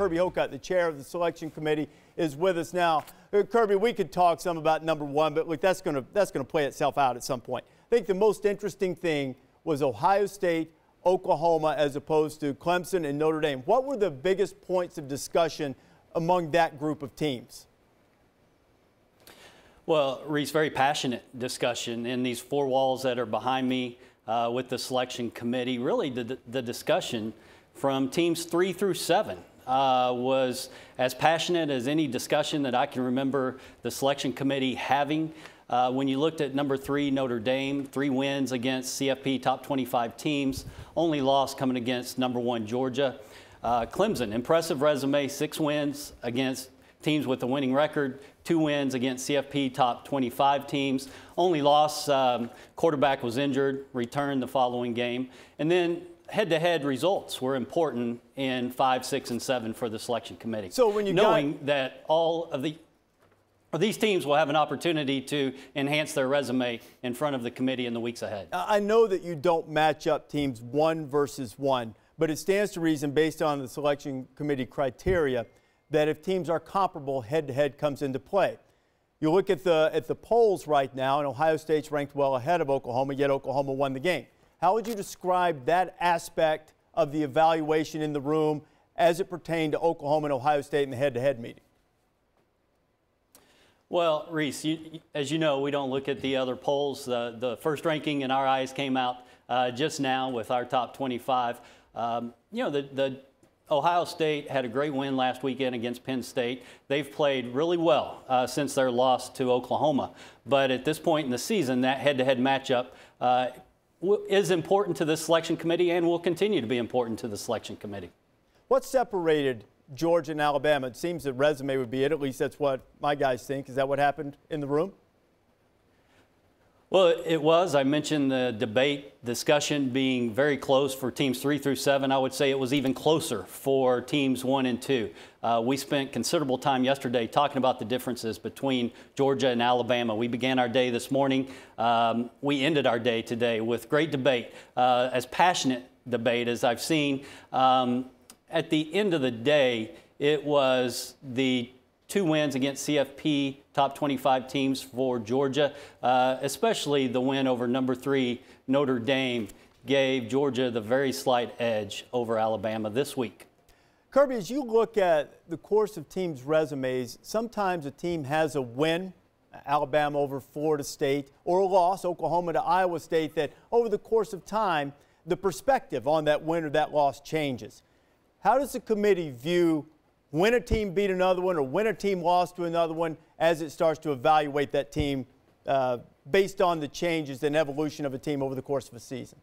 Kirby Hocutt, the chair of the selection committee, is with us now. Kirby, we could talk some about number one, but look, that's gonna play itself out at some point. I think the most interesting thing was Ohio State, Oklahoma, as opposed to Clemson and Notre Dame. What were the biggest points of discussion among that group of teams? Well, Rece, very passionate discussion in these four walls that are behind me with the selection committee. Really, the discussion from teams 3 through 7 was as passionate as any discussion that I can remember the selection committee having. When you looked at number 3, Notre Dame, 3 wins against CFP top 25 teams, only loss coming against number 1, Georgia. Clemson, impressive resume, 6 wins against teams with a winning record, 2 wins against CFP top 25 teams. Only loss, quarterback was injured, returned the following game. And then head-to-head results were important in 5, 6, and 7 for the selection committee. So when you knowing that all of these teams will have an opportunity to enhance their resume in front of the committee in the weeks ahead. I know that you don't match up teams 1 versus 1, but it stands to reason based on the selection committee criteria that if teams are comparable, head-to-head comes into play. You look at the polls right now, and Ohio State's ranked well ahead of Oklahoma, yet Oklahoma won the game. How would you describe that aspect of the evaluation in the room as it pertained to Oklahoma and Ohio State in the head-to-head meeting? Well, Rece, as you know, we don't look at the other polls. The first ranking in our eyes came out just now with our top 25. You know, the Ohio State had a great win last weekend against Penn State. They've played really well since their loss to Oklahoma. But at this point in the season, that head-to-head matchup is important to the selection committee and will continue to be important to the selection committee. What separated Georgia and Alabama? It seems the resume would be it. At least that's what my guys think. Is that what happened in the room? Well, it was. I mentioned the debate discussion being very close for teams 3 through 7. I would say it was even closer for teams 1 and 2. We spent considerable time yesterday talking about the differences between Georgia and Alabama. We began our day this morning. We ended our day today with great debate, as passionate debate as I've seen. At the end of the day, it was the 2 wins against CFP top 25 teams for Georgia, especially the win over number 3 Notre Dame gave Georgia the very slight edge over Alabama this week. Kirby, as you look at the course of teams' resumes, sometimes a team has a win, Alabama over Florida State, or a loss, Oklahoma to Iowa State, that over the course of time, the perspective on that win or that loss changes. How does the committee view when a team beat another one or when a team lost to another one as it starts to evaluate that team based on the changes and evolution of a team over the course of a season?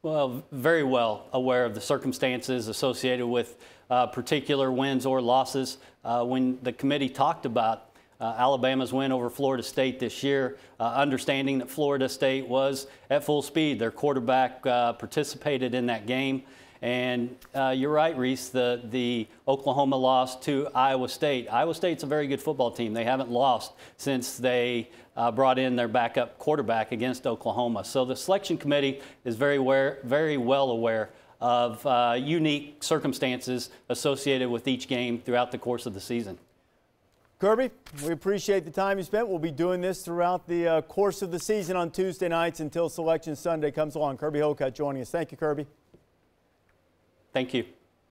Well, very well aware of the circumstances associated with particular wins or losses. When the committee talked about Alabama's win over Florida State this year, understanding that Florida State was at full speed. Their quarterback participated in that game. And you're right, Rece, the Oklahoma loss to Iowa State. Iowa State's a very good football team. They haven't lost since they brought in their backup quarterback against Oklahoma. So the selection committee is very well aware of unique circumstances associated with each game throughout the course of the season. Kirby, we appreciate the time you spent. We'll be doing this throughout the course of the season on Tuesday nights until Selection Sunday comes along. Kirby Hocutt joining us. Thank you, Kirby. Thank you.